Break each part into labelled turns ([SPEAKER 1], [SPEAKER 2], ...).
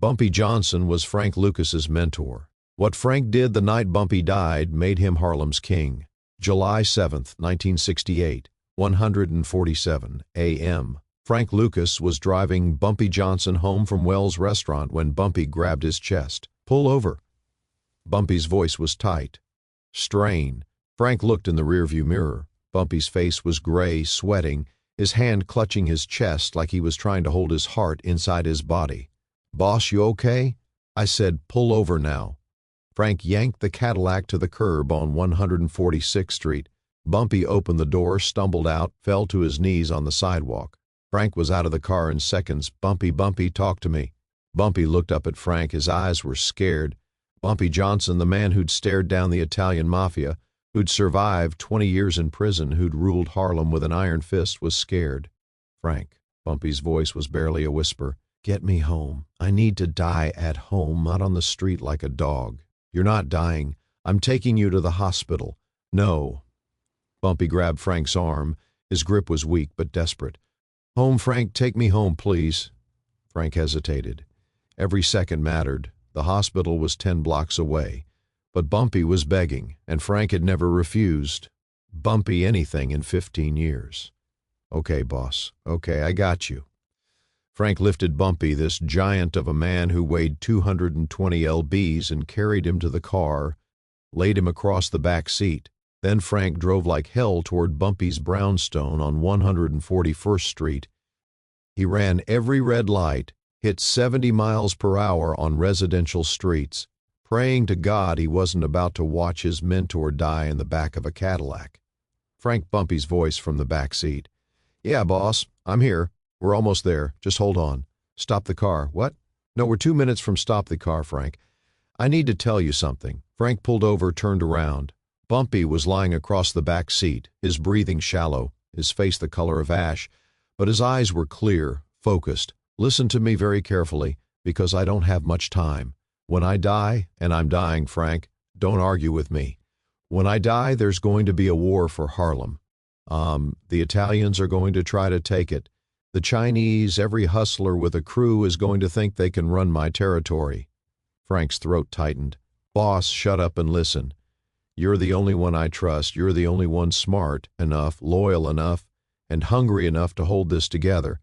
[SPEAKER 1] Bumpy Johnson was Frank Lucas's mentor. What Frank did the night Bumpy died made him Harlem's king. July 7, 1968, 1:47 a.m. Frank Lucas was driving Bumpy Johnson home from Wells' restaurant when Bumpy grabbed his chest. "Pull over." Bumpy's voice was tight. "Strain." Frank looked in the rearview mirror. Bumpy's face was gray, sweating, his hand clutching his chest like he was trying to hold his heart inside his body. "Boss, you okay?" I said, "Pull over now." Frank yanked the Cadillac to the curb on 146th Street. Bumpy opened the door, stumbled out, fell to his knees on the sidewalk. Frank was out of the car in seconds. "Bumpy, Bumpy, talk to me." Bumpy looked up at Frank. His eyes were scared. Bumpy Johnson, the man who'd stared down the Italian Mafia, who'd survived 20 years in prison, who'd ruled Harlem with an iron fist, was scared. "Frank," Bumpy's voice was barely a whisper, "get me home. I need to die at home, not on the street like a dog." "You're not dying. I'm taking you to the hospital." "No." Bumpy grabbed Frank's arm. His grip was weak but desperate. "Home, Frank, take me home, please." Frank hesitated. Every second mattered. The hospital was 10 blocks away. But Bumpy was begging, and Frank had never refused Bumpy anything in 15 years. "Okay, boss. Okay, I got you." Frank lifted Bumpy, this giant of a man who weighed 220 lbs, and carried him to the car, laid him across the back seat. Then Frank drove like hell toward Bumpy's brownstone on 141st Street. He ran every red light, hit 70 miles per hour on residential streets, praying to God he wasn't about to watch his mentor die in the back of a Cadillac. Frank Bumpy's voice from the back seat. "Yeah, boss, I'm here. We're almost there. Just hold on." "Stop the car." "What?" "No, we're 2 minutes from stop the car, Frank. I need to tell you something." Frank pulled over, turned around. Bumpy was lying across the back seat, his breathing shallow, his face the color of ash, but his eyes were clear, focused. "Listen to me very carefully, because I don't have much time. When I die, and I'm dying, Frank, don't argue with me. When I die, there's going to be a war for Harlem. The Italians are going to try to take it. The Chinese, every hustler with a crew is going to think they can run my territory." Frank's throat tightened. "Boss, shut up and listen. You're the only one I trust. You're the only one smart enough, loyal enough, and hungry enough to hold this together.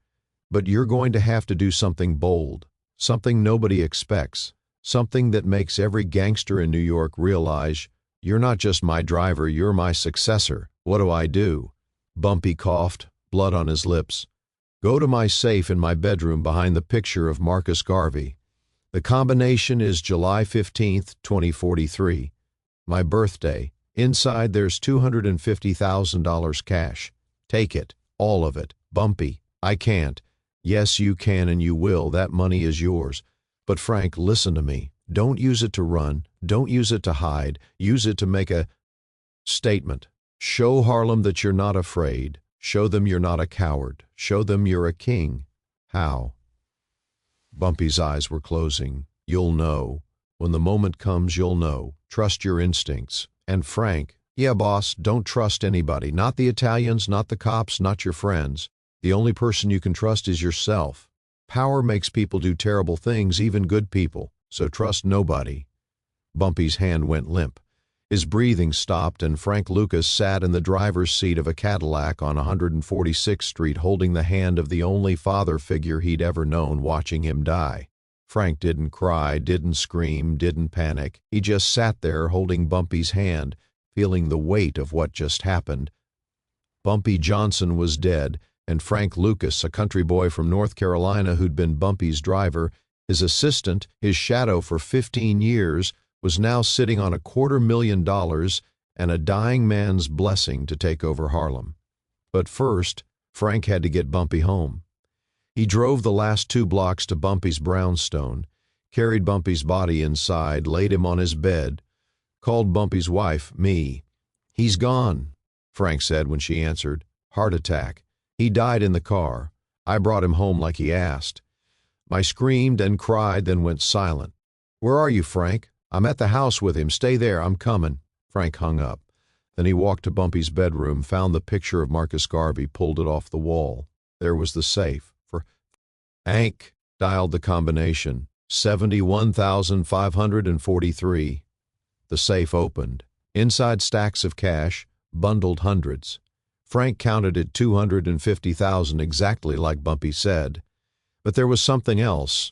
[SPEAKER 1] But you're going to have to do something bold, something nobody expects, something that makes every gangster in New York realize you're not just my driver, you're my successor. What do I do?" Bumpy coughed, blood on his lips. "Go to my safe in my bedroom behind the picture of Marcus Garvey. The combination is July 15th, 2043. My birthday. Inside there's $250,000 cash. Take it, all of it." "Bumpy, I can't." "Yes, you can and you will. That money is yours. But Frank, listen to me. Don't use it to run. Don't use it to hide. Use it to make a statement. Show Harlem that you're not afraid. Show them you're not a coward. Show them you're a king." "How?" Bumpy's eyes were closing. "You'll know. When the moment comes, you'll know. Trust your instincts." And Frank, "Yeah, boss, don't trust anybody. Not the Italians, not the cops, not your friends. The only person you can trust is yourself. Power makes people do terrible things, even good people, so trust nobody." Bumpy's hand went limp. His breathing stopped, and Frank Lucas sat in the driver's seat of a Cadillac on 146th Street, holding the hand of the only father figure he'd ever known, watching him die. Frank didn't cry, didn't scream, didn't panic. He just sat there holding Bumpy's hand, feeling the weight of what just happened. Bumpy Johnson was dead, and Frank Lucas, a country boy from North Carolina who'd been Bumpy's driver, his assistant, his shadow for 15 years, was now sitting on $250,000 and a dying man's blessing to take over Harlem. But first, Frank had to get Bumpy home. He drove the last 2 blocks to Bumpy's brownstone, carried Bumpy's body inside, laid him on his bed, called Bumpy's wife, me. "He's gone," Frank said when she answered. "Heart attack. He died in the car. I brought him home like he asked." I screamed and cried, then went silent. "Where are you, Frank?" "I'm at the house with him. Stay there. I'm coming." Frank hung up. Then he walked to Bumpy's bedroom, found the picture of Marcus Garvey, pulled it off the wall. There was the safe. Hank dialed the combination. $71,543. The safe opened. Inside stacks of cash, bundled hundreds. Frank counted it 250,000 exactly like Bumpy said. But there was something else.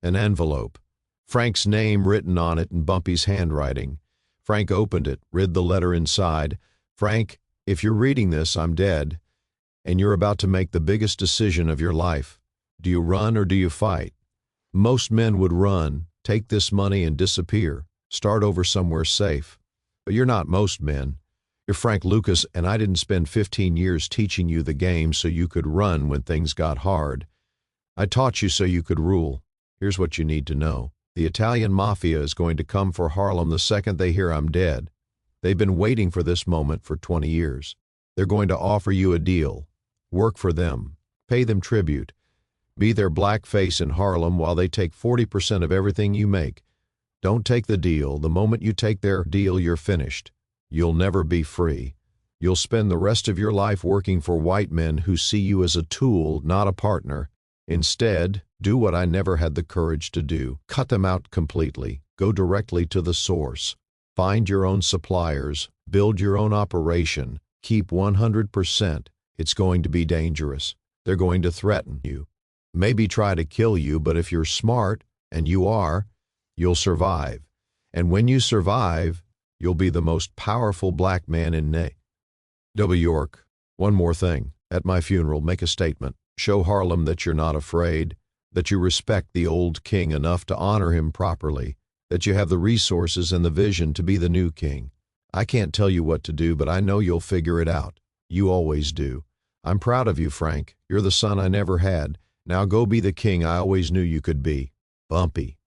[SPEAKER 1] An envelope. Frank's name written on it in Bumpy's handwriting. Frank opened it, read the letter inside. Frank, if you're reading this, I'm dead. And you're about to make the biggest decision of your life. Do you run or do you fight? Most men would run, take this money and disappear, start over somewhere safe. But you're not most men. You're Frank Lucas, and I didn't spend 15 years teaching you the game so you could run when things got hard. I taught you so you could rule. Here's what you need to know. The Italian Mafia is going to come for Harlem the second they hear I'm dead. They've been waiting for this moment for 20 years. They're going to offer you a deal. Work for them. Pay them tribute. Be their black face in Harlem while they take 40% of everything you make. Don't take the deal. The moment you take their deal, you're finished. You'll never be free. You'll spend the rest of your life working for white men who see you as a tool, not a partner. Instead, do what I never had the courage to do. Cut them out completely. Go directly to the source. Find your own suppliers. Build your own operation. Keep 100%. It's going to be dangerous. They're going to threaten you. Maybe try to kill you, but if you're smart, and you are, you'll survive. And when you survive, you'll be the most powerful black man in New York. One more thing. At my funeral, make a statement. Show Harlem that you're not afraid, that you respect the old king enough to honor him properly, that you have the resources and the vision to be the new king. I can't tell you what to do, but I know you'll figure it out. You always do. I'm proud of you, Frank. You're the son I never had. Now go be the king I always knew you could be. Bumpy.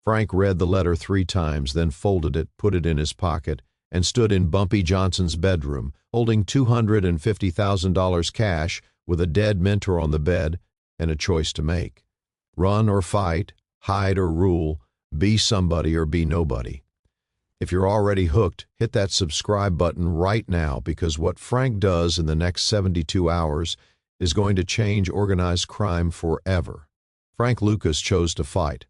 [SPEAKER 1] Frank read the letter 3 times, then folded it, put it in his pocket, and stood in Bumpy Johnson's bedroom, holding $250,000 cash, with a dead mentor on the bed, and a choice to make. Run or fight, hide or rule, be somebody or be nobody. If you're already hooked, hit that subscribe button right now, because what Frank does in the next 72 hours is going to change organized crime forever. Frank Lucas chose to fight.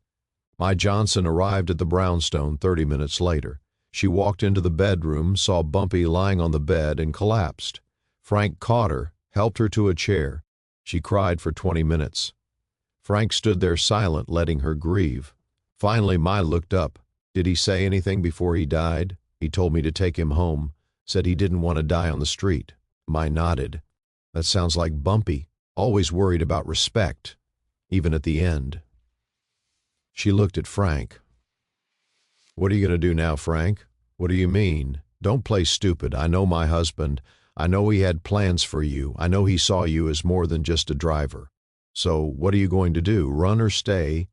[SPEAKER 1] My Johnson arrived at the brownstone 30 minutes later. She walked into the bedroom, saw Bumpy lying on the bed, and collapsed. Frank caught her, helped her to a chair. She cried for 20 minutes. Frank stood there silent, letting her grieve. Finally, Ma looked up. Did he say anything before he died? He told me to take him home, said he didn't want to die on the street. Ma nodded. That sounds like Bumpy, always worried about respect, even at the end. She looked at Frank. What are you going to do now, Frank? What do you mean? Don't play stupid. I know my husband. I know he had plans for you. I know he saw you as more than just a driver. So what are you going to do? Run or stay?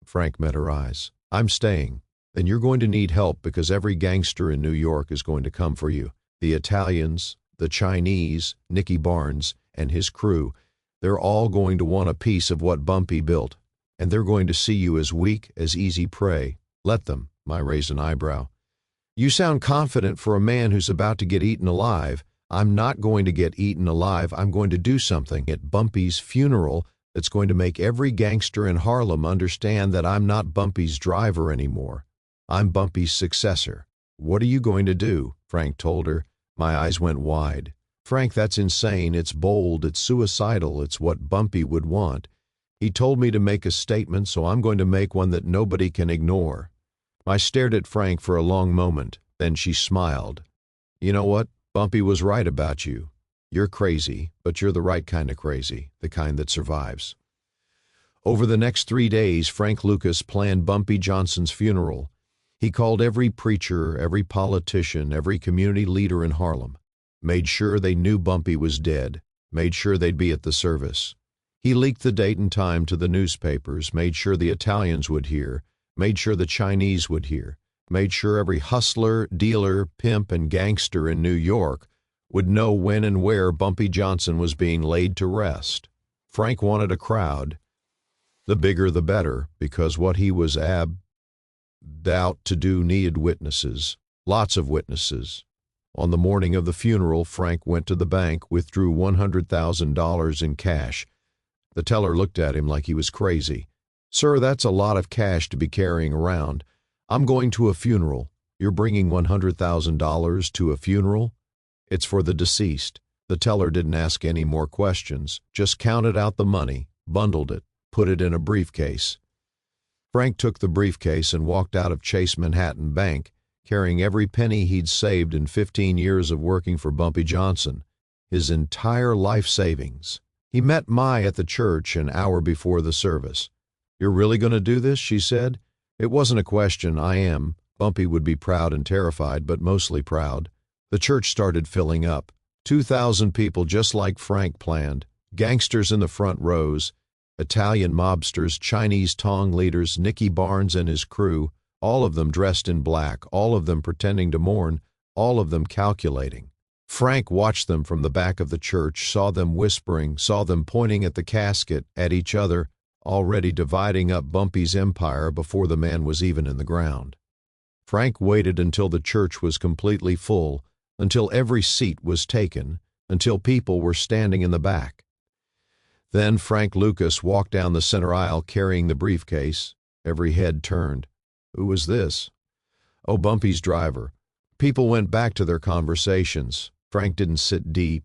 [SPEAKER 1] Frank met her eyes. I'm staying. Then you're going to need help, because every gangster in New York is going to come for you. The Italians, the Chinese, Nicky Barnes, and his crew. They're all going to want a piece of what Bumpy built. And they're going to see you as weak, as easy prey. Let them. I raised an eyebrow. You sound confident for a man who's about to get eaten alive. I'm not going to get eaten alive. I'm going to do something at Bumpy's funeral that's going to make every gangster in Harlem understand that I'm not Bumpy's driver anymore. I'm Bumpy's successor. What are you going to do? Frank told her. My eyes went wide. Frank, that's insane. It's bold. It's suicidal. It's what Bumpy would want. He told me to make a statement, so I'm going to make one that nobody can ignore. I stared at Frank for a long moment. Then she smiled. You know what? Bumpy was right about you. You're crazy, but you're the right kind of crazy, the kind that survives. Over the next 3 days, Frank Lucas planned Bumpy Johnson's funeral. He called every preacher, every politician, every community leader in Harlem, made sure they knew Bumpy was dead, made sure they'd be at the service. He leaked the date and time to the newspapers, made sure the Italians would hear, made sure the Chinese would hear, made sure every hustler, dealer, pimp, and gangster in New York would know when and where Bumpy Johnson was being laid to rest. Frank wanted a crowd. The bigger the better, because what he was out to do needed witnesses, lots of witnesses. On the morning of the funeral, Frank went to the bank, withdrew $100,000 in cash. The teller looked at him like he was crazy. "Sir, that's a lot of cash to be carrying around. I'm going to a funeral. You're bringing $100,000 to a funeral? It's for the deceased." The teller didn't ask any more questions, just counted out the money, bundled it, put it in a briefcase. Frank took the briefcase and walked out of Chase Manhattan Bank, carrying every penny he'd saved in 15 years of working for Bumpy Johnson, his entire life savings. He met Mai at the church an hour before the service. "You're really going to do this?" she said. It wasn't a question. "I am." Bumpy would be proud and terrified, but mostly proud. The church started filling up. 2,000 people, just like Frank planned. Gangsters in the front rows, Italian mobsters, Chinese Tong leaders, Nicky Barnes and his crew, all of them dressed in black, all of them pretending to mourn, all of them calculating. Frank watched them from the back of the church, saw them whispering, saw them pointing at the casket, at each other, already dividing up Bumpy's empire before the man was even in the ground. Frank waited until the church was completely full, until every seat was taken, until people were standing in the back. Then Frank Lucas walked down the center aisle carrying the briefcase. Every head turned. Who was this? Oh, Bumpy's driver. People went back to their conversations. Frank didn't sit deep.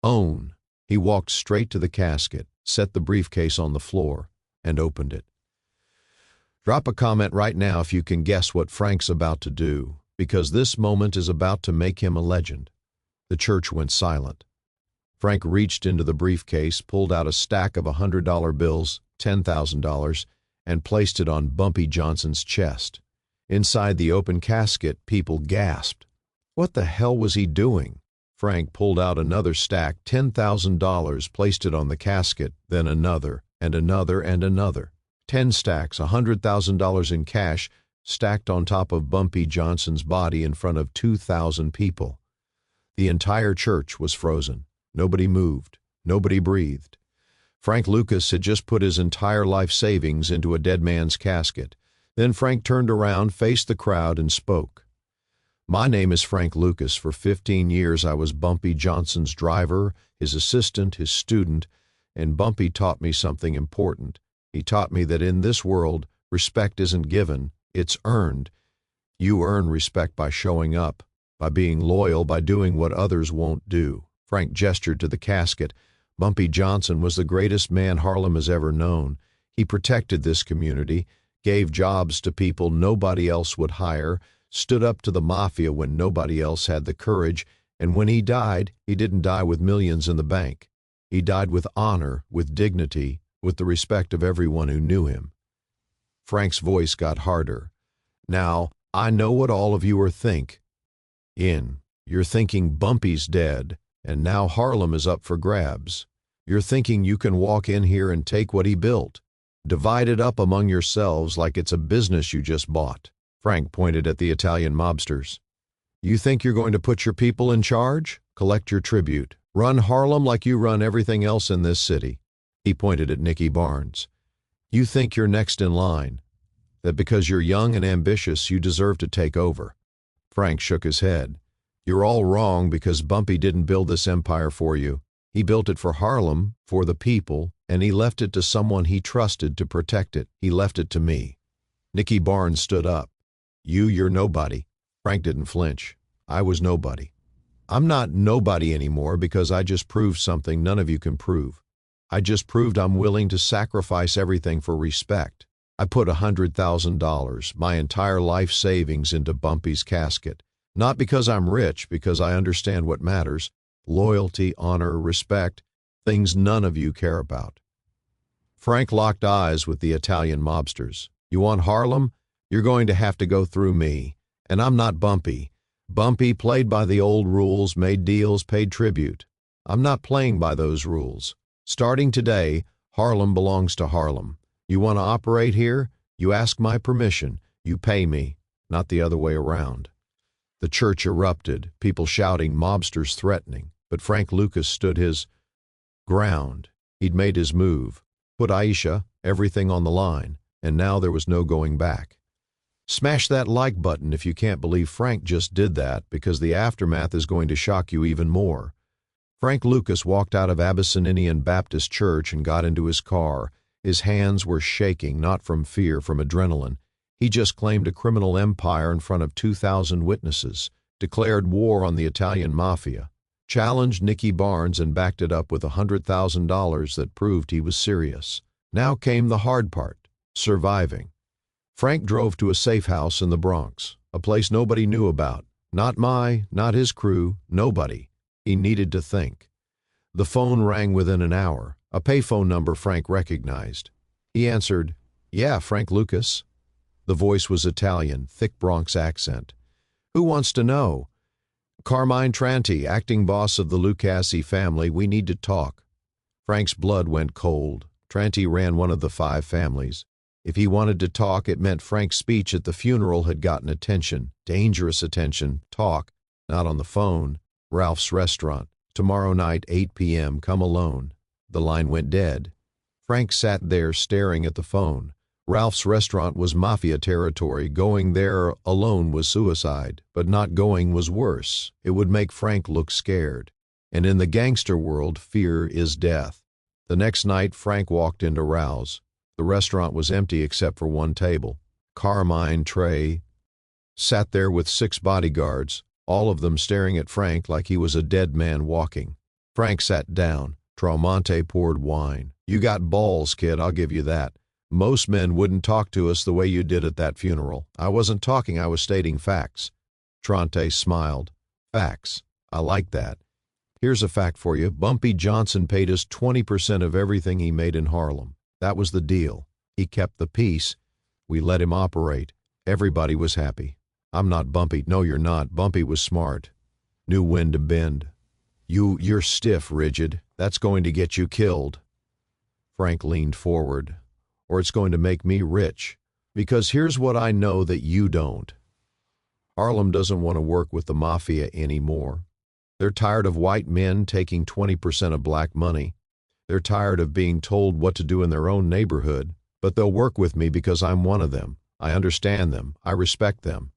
[SPEAKER 1] Own. He walked straight to the casket, set the briefcase on the floor, and opened it. Drop a comment right now if you can guess what Frank's about to do, because this moment is about to make him a legend. The church went silent. Frank reached into the briefcase, pulled out a stack of $100 bills, $10,000, and placed it on Bumpy Johnson's chest. Inside the open casket, people gasped. What the hell was he doing? Frank pulled out another stack, $10,000, placed it on the casket, then another, and another, and another. 10 stacks, $100,000 in cash, stacked on top of Bumpy Johnson's body in front of 2,000 people. The entire church was frozen. Nobody moved. Nobody breathed. Frank Lucas had just put his entire life savings into a dead man's casket. Then Frank turned around, faced the crowd, and spoke. "My name is Frank Lucas. For 15 years I was Bumpy Johnson's driver, his assistant, his student, and Bumpy taught me something important. He taught me that in this world, respect isn't given, it's earned. You earn respect by showing up, by being loyal, by doing what others won't do." Frank gestured to the casket. Bumpy Johnson was the greatest man Harlem has ever known. He protected this community, gave jobs to people nobody else would hire, stood up to the Mafia when nobody else had the courage, and when he died, he didn't die with millions in the bank. He died with honor, with dignity, with the respect of everyone who knew him. Frank's voice got harder. "Now, I know what all of you are You're thinking Bumpy's dead, and now Harlem is up for grabs. You're thinking you can walk in here and take what he built. Divide it up among yourselves like it's a business you just bought." Frank pointed at the Italian mobsters. "You think you're going to put your people in charge? Collect your tribute. Run Harlem like you run everything else in this city." He pointed at Nicky Barnes. "You think you're next in line, that because you're young and ambitious you deserve to take over." Frank shook his head. "You're all wrong because Bumpy didn't build this empire for you. He built it for Harlem, for the people, and he left it to someone he trusted to protect it. He left it to me." Nicky Barnes stood up. You're nobody." Frank didn't flinch. "I was nobody. I'm not nobody anymore because I just proved something none of you can prove. I just proved I'm willing to sacrifice everything for respect. I put $100,000, my entire life savings, into Bumpy's casket. Not because I'm rich, because I understand what matters. Loyalty, honor, respect, things none of you care about." Frank locked eyes with the Italian mobsters. "You want Harlem? You're going to have to go through me. And I'm not Bumpy. Bumpy played by the old rules, made deals, paid tribute. I'm not playing by those rules. Starting today, Harlem belongs to Harlem. You want to operate here? You ask my permission. You pay me, not the other way around." The church erupted, people shouting, mobsters threatening. But Frank Lucas stood his ground. He'd made his move, put Aisha, everything on the line, and now there was no going back. Smash that like button if you can't believe Frank just did that, because the aftermath is going to shock you even more. Frank Lucas walked out of Abyssinian Baptist Church and got into his car. His hands were shaking, not from fear, from adrenaline. He just claimed a criminal empire in front of 2,000 witnesses, declared war on the Italian Mafia, challenged Nicky Barnes and backed it up with $100,000 that proved he was serious. Now came the hard part, surviving. Frank drove to a safe house in the Bronx, a place nobody knew about. Not his crew, nobody. He needed to think. The phone rang within an hour, a payphone number Frank recognized. He answered, "Yeah, Frank Lucas." The voice was Italian, thick Bronx accent. "Who wants to know?" "Carmine Tranti, acting boss of the Lucasi family. We need to talk." Frank's blood went cold. Tranti ran one of the 5 families. If he wanted to talk, it meant Frank's speech at the funeral had gotten attention, dangerous attention. Talk, not on the phone. "Ralph's Restaurant. Tomorrow night, 8 p.m. Come alone." The line went dead. Frank sat there staring at the phone. Ralph's Restaurant was Mafia territory. Going there alone was suicide, but not going was worse. It would make Frank look scared. And in the gangster world, fear is death. The next night, Frank walked into Ralph's. The restaurant was empty except for one table. Carmine Trey sat there with 6 bodyguards, all of them staring at Frank like he was a dead man walking. Frank sat down. Tramonte poured wine. "You got balls, kid, I'll give you that. Most men wouldn't talk to us the way you did at that funeral." "I wasn't talking, I was stating facts." Trante smiled. "Facts. I like that. Here's a fact for you. Bumpy Johnson paid us 20% of everything he made in Harlem. That was the deal. He kept the peace. We let him operate. Everybody was happy." "I'm not Bumpy." "No, you're not. Bumpy was smart. Knew when to bend. You're stiff, rigid. That's going to get you killed." Frank leaned forward. "Or it's going to make me rich. Because here's what I know that you don't. Harlem doesn't want to work with the Mafia anymore. They're tired of white men taking 20% of black money. They're tired of being told what to do in their own neighborhood. But they'll work with me because I'm one of them. I understand them. I respect them.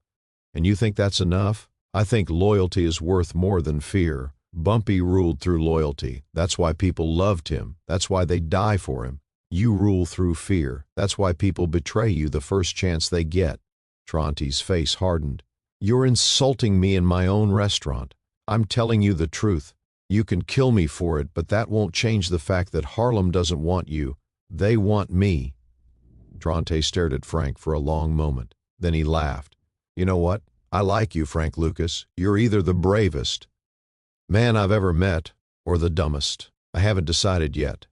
[SPEAKER 1] And you think that's enough? I think loyalty is worth more than fear. Bumpy ruled through loyalty. That's why people loved him. That's why they die for him. You rule through fear. That's why people betray you the first chance they get." Tranti's face hardened. "You're insulting me in my own restaurant. I'm telling you the truth. You can kill me for it, but that won't change the fact that Harlem doesn't want you. They want me." Trante stared at Frank for a long moment. Then he laughed. "You know what? I like you, Frank Lucas. You're either the bravest man I've ever met or the dumbest. I haven't decided yet.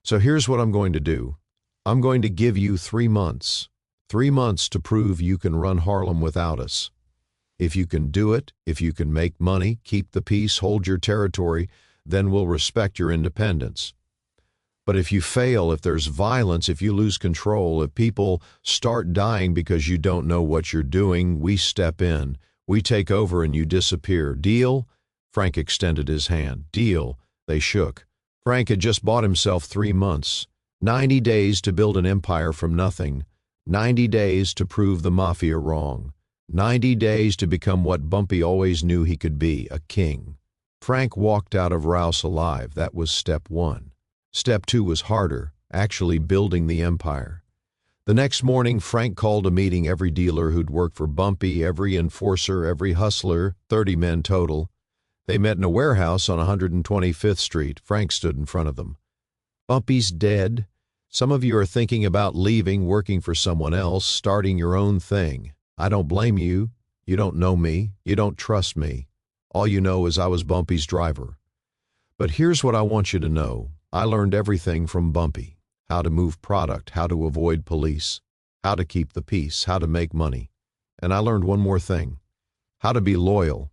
[SPEAKER 1] So here's what I'm going to do. I'm going to give you 3 months. 3 months to prove you can run Harlem without us. If you can do it, if you can make money, keep the peace, hold your territory, then we'll respect your independence. But if you fail, if there's violence, if you lose control, if people start dying because you don't know what you're doing, we step in. We take over and you disappear. Deal?" Frank extended his hand. "Deal." They shook. Frank had just bought himself 3 months. 90 days to build an empire from nothing. 90 days to prove the Mafia wrong. 90 days to become what Bumpy always knew he could be, a king. Frank walked out of Rouse alive. That was step 1. Step 2 was harder, actually building the empire. The next morning, Frank called a meeting every dealer who'd worked for Bumpy, every enforcer, every hustler, 30 men total. They met in a warehouse on 125th Street. Frank stood in front of them. "Bumpy's dead. Some of you are thinking about leaving, working for someone else, starting your own thing. I don't blame you. You don't know me. You don't trust me. All you know is I was Bumpy's driver. But here's what I want you to know. I learned everything from Bumpy. How to move product, how to avoid police, how to keep the peace, how to make money. And I learned one more thing. How to be loyal.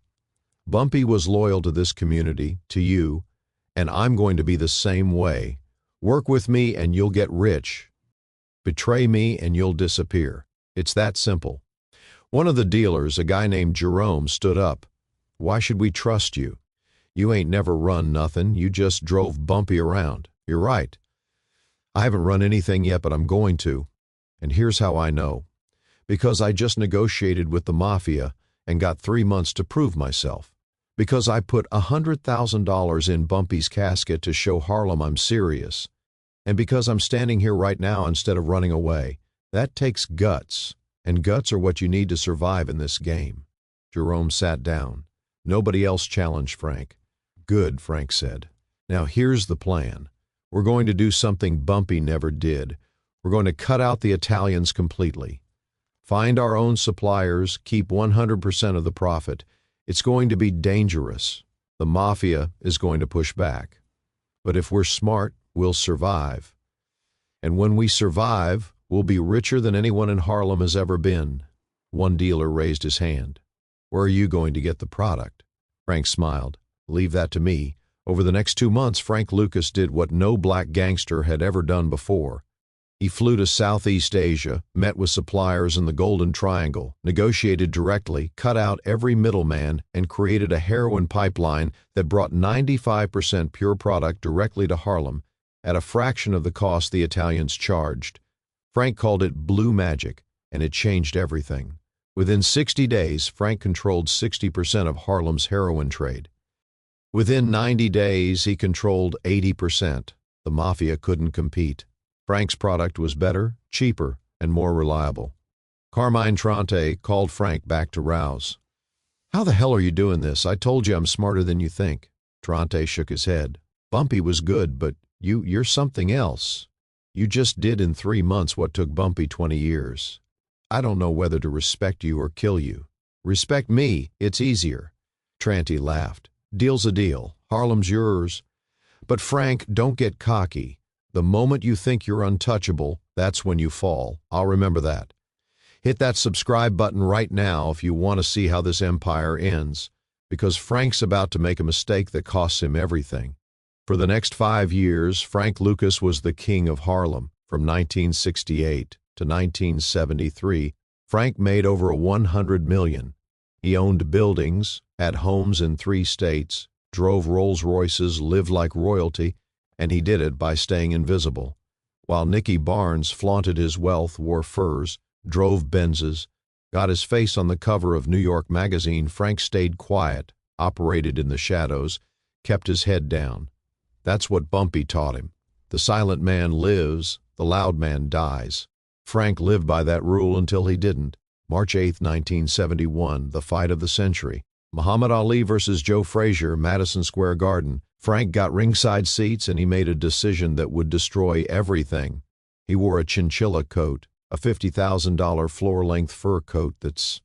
[SPEAKER 1] Bumpy was loyal to this community, to you, and I'm going to be the same way. Work with me and you'll get rich. Betray me and you'll disappear. It's that simple." One of the dealers, a guy named Jerome, stood up. "Why should we trust you? You ain't never run nothing. You just drove Bumpy around." "You're right. I haven't run anything yet, but I'm going to. And here's how I know. Because I just negotiated with the Mafia and got 3 months to prove myself. Because I put $100,000 in Bumpy's casket to show Harlem I'm serious. And because I'm standing here right now instead of running away. That takes guts, and guts are what you need to survive in this game." Jerome sat down. Nobody else challenged Frank. "Good," Frank said. "Now here's the plan. We're going to do something Bumpy never did. We're going to cut out the Italians completely. Find our own suppliers, keep 100% of the profit. It's going to be dangerous. The Mafia is going to push back. But if we're smart, we'll survive. And when we survive, we'll be richer than anyone in Harlem has ever been." One dealer raised his hand. "Where are you going to get the product?" Frank smiled. "Leave that to me." Over the next 2 months, Frank Lucas did what no black gangster had ever done before. He flew to Southeast Asia, met with suppliers in the Golden Triangle, negotiated directly, cut out every middleman, and created a heroin pipeline that brought 95% pure product directly to Harlem at a fraction of the cost the Italians charged. Frank called it blue magic, and it changed everything. Within 60 days, Frank controlled 60% of Harlem's heroin trade. Within 90 days, he controlled 80%. The Mafia couldn't compete. Frank's product was better, cheaper, and more reliable. Carmine Trante called Frank back to Rouse. "How the hell are you doing this? I told you I'm smarter than you think." Trante shook his head. "Bumpy was good, but you're something else. You just did in 3 months what took Bumpy 20 years. I don't know whether to respect you or kill you." "Respect me. It's easier." Trante laughed. "Deal's a deal. Harlem's yours. But Frank, don't get cocky. The moment you think you're untouchable, that's when you fall. I'll remember that. Hit that subscribe button right now if you want to see how this empire ends, because Frank's about to make a mistake that costs him everything." For the next 5 years, Frank Lucas was the king of Harlem. From 1968 to 1973, Frank made over $100 million. He owned buildings, had homes in 3 states, drove Rolls Royces, lived like royalty, and he did it by staying invisible. While Nicky Barnes flaunted his wealth, wore furs, drove Benzes, got his face on the cover of New York Magazine, Frank stayed quiet, operated in the shadows, kept his head down. That's what Bumpy taught him. The silent man lives, the loud man dies. Frank lived by that rule until he didn't. March 8, 1971, the fight of the century. Muhammad Ali versus Joe Frazier, Madison Square Garden. Frank got ringside seats and he made a decision that would destroy everything. He wore a chinchilla coat, a $50,000 floor-length fur coat that's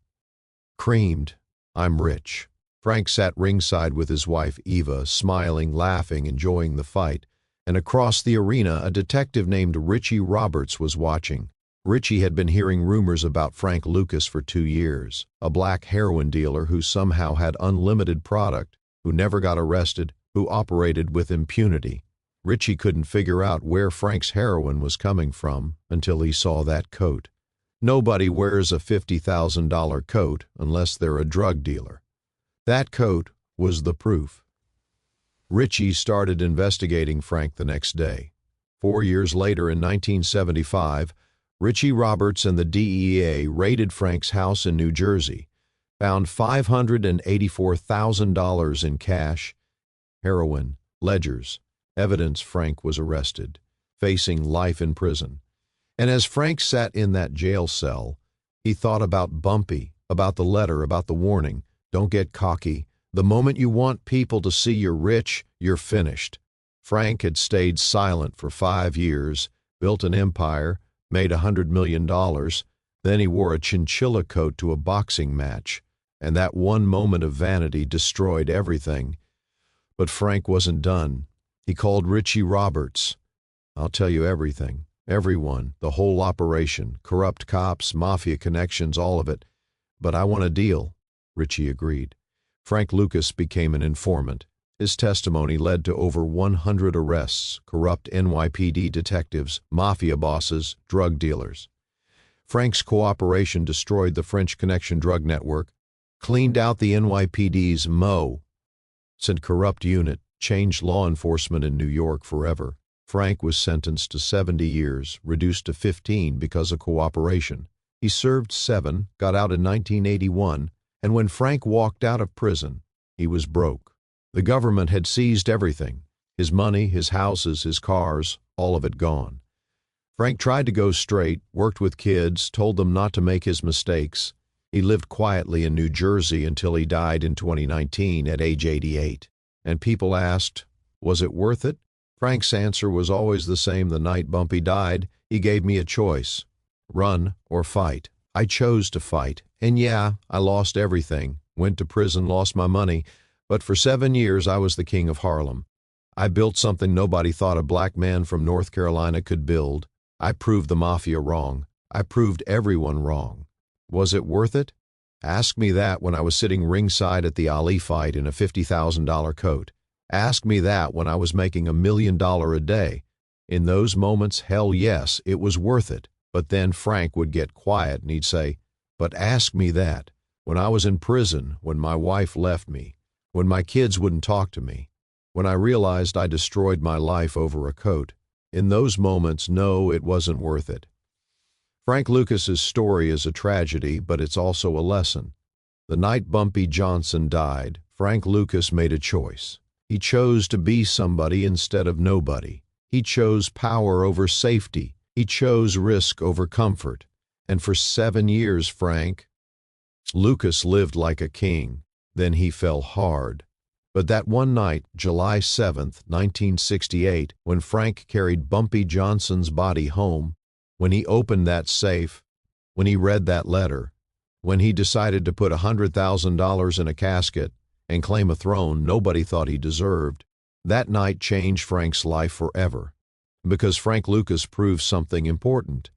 [SPEAKER 1] creamed. "I'm rich." Frank sat ringside with his wife Eva, smiling, laughing, enjoying the fight. And across the arena, a detective named Richie Roberts was watching. Richie had been hearing rumors about Frank Lucas for 2 years, a black heroin dealer who somehow had unlimited product, who never got arrested, who operated with impunity. Richie couldn't figure out where Frank's heroin was coming from until he saw that coat. Nobody wears a $50,000 coat unless they're a drug dealer. That coat was the proof. Richie started investigating Frank the next day. 4 years later, in 1975, Richie Roberts and the DEA raided Frank's house in New Jersey, found $584,000 in cash, heroin, ledgers, evidence. Frank was arrested, facing life in prison. And as Frank sat in that jail cell, he thought about Bumpy, about the letter, about the warning. Don't get cocky. The moment you want people to see you're rich, you're finished. Frank had stayed silent for 5 years, built an empire, made $100 million. Then he wore a chinchilla coat to a boxing match, and that one moment of vanity destroyed everything. But Frank wasn't done. He called Richie Roberts. "I'll tell you everything. Everyone, the whole operation, corrupt cops, mafia connections, all of it. But I want a deal." Richie agreed. Frank Lucas became an informant. His testimony led to over 100 arrests, corrupt NYPD detectives, mafia bosses, drug dealers. Frank's cooperation destroyed the French Connection drug network, cleaned out the NYPD's MO, sent corrupt unit, changed law enforcement in New York forever. Frank was sentenced to 70 years, reduced to 15 because of cooperation. He served 7, got out in 1981, and when Frank walked out of prison, he was broke. The government had seized everything: his money, his houses, his cars, all of it gone. Frank tried to go straight, worked with kids, told them not to make his mistakes. He lived quietly in New Jersey until he died in 2019 at age 88. And people asked, was it worth it? Frank's answer was always the same the night Bumpy died. He gave me a choice: run or fight. I chose to fight. And yeah, I lost everything, went to prison, lost my money, but for 7 years I was the King of Harlem. I built something nobody thought a black man from North Carolina could build. I proved the Mafia wrong. I proved everyone wrong. Was it worth it? Ask me that when I was sitting ringside at the Ali fight in a $50,000 coat. Ask me that when I was making $1 million a day. In those moments, hell yes, it was worth it. But then Frank would get quiet and he'd say, but ask me that when I was in prison, when my wife left me, when my kids wouldn't talk to me, when I realized I destroyed my life over a coat. In those moments, no, it wasn't worth it. Frank Lucas's story is a tragedy, but it's also a lesson. The night Bumpy Johnson died, Frank Lucas made a choice. He chose to be somebody instead of nobody. He chose power over safety. He chose risk over comfort. And for 7 years, Frank Lucas lived like a king. Then he fell hard. But that one night, July 7th, 1968, when Frank carried Bumpy Johnson's body home, when he opened that safe, when he read that letter, when he decided to put $100,000 in a casket and claim a throne nobody thought he deserved, that night changed Frank's life forever. Because Frank Lucas proved something important.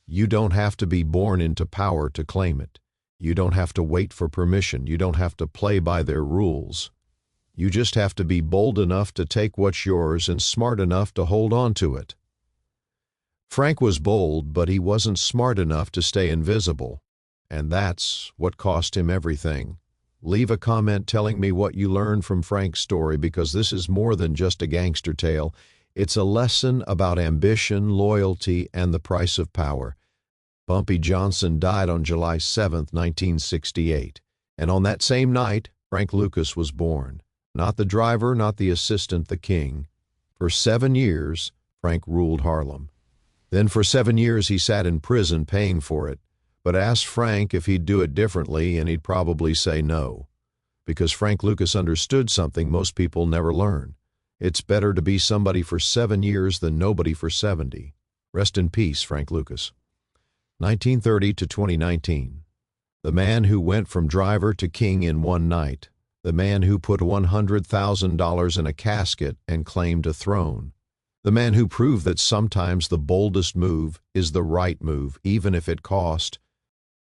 [SPEAKER 1] You don't have to be born into power to claim it. You don't have to wait for permission. You don't have to play by their rules. You just have to be bold enough to take what's yours and smart enough to hold on to it. Frank was bold, but he wasn't smart enough to stay invisible. And that's what cost him everything. Leave a comment telling me what you learned from Frank's story, because this is more than just a gangster tale. It's a lesson about ambition, loyalty, and the price of power. Bumpy Johnson died on July 7, 1968. And on that same night, Frank Lucas was born. Not the driver, not the assistant, the king. For 7 years, Frank ruled Harlem. Then for 7 years he sat in prison paying for it. But ask Frank if he'd do it differently, and he'd probably say no. Because Frank Lucas understood something most people never learn. It's better to be somebody for 7 years than nobody for 70. Rest in peace, Frank Lucas. 1930 to 2019. The man who went from driver to king in one night. The man who put $100,000 in a casket and claimed a throne. The man who proved that sometimes the boldest move is the right move, even if it cost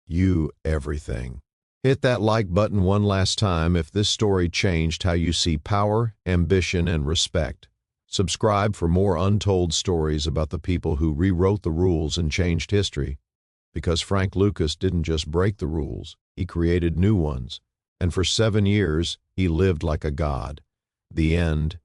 [SPEAKER 1] you everything. Hit that like button one last time if this story changed how you see power, ambition, and respect. Subscribe for more untold stories about the people who rewrote the rules and changed history. Because Frank Lucas didn't just break the rules, he created new ones. And for 7 years, he lived like a god. The end.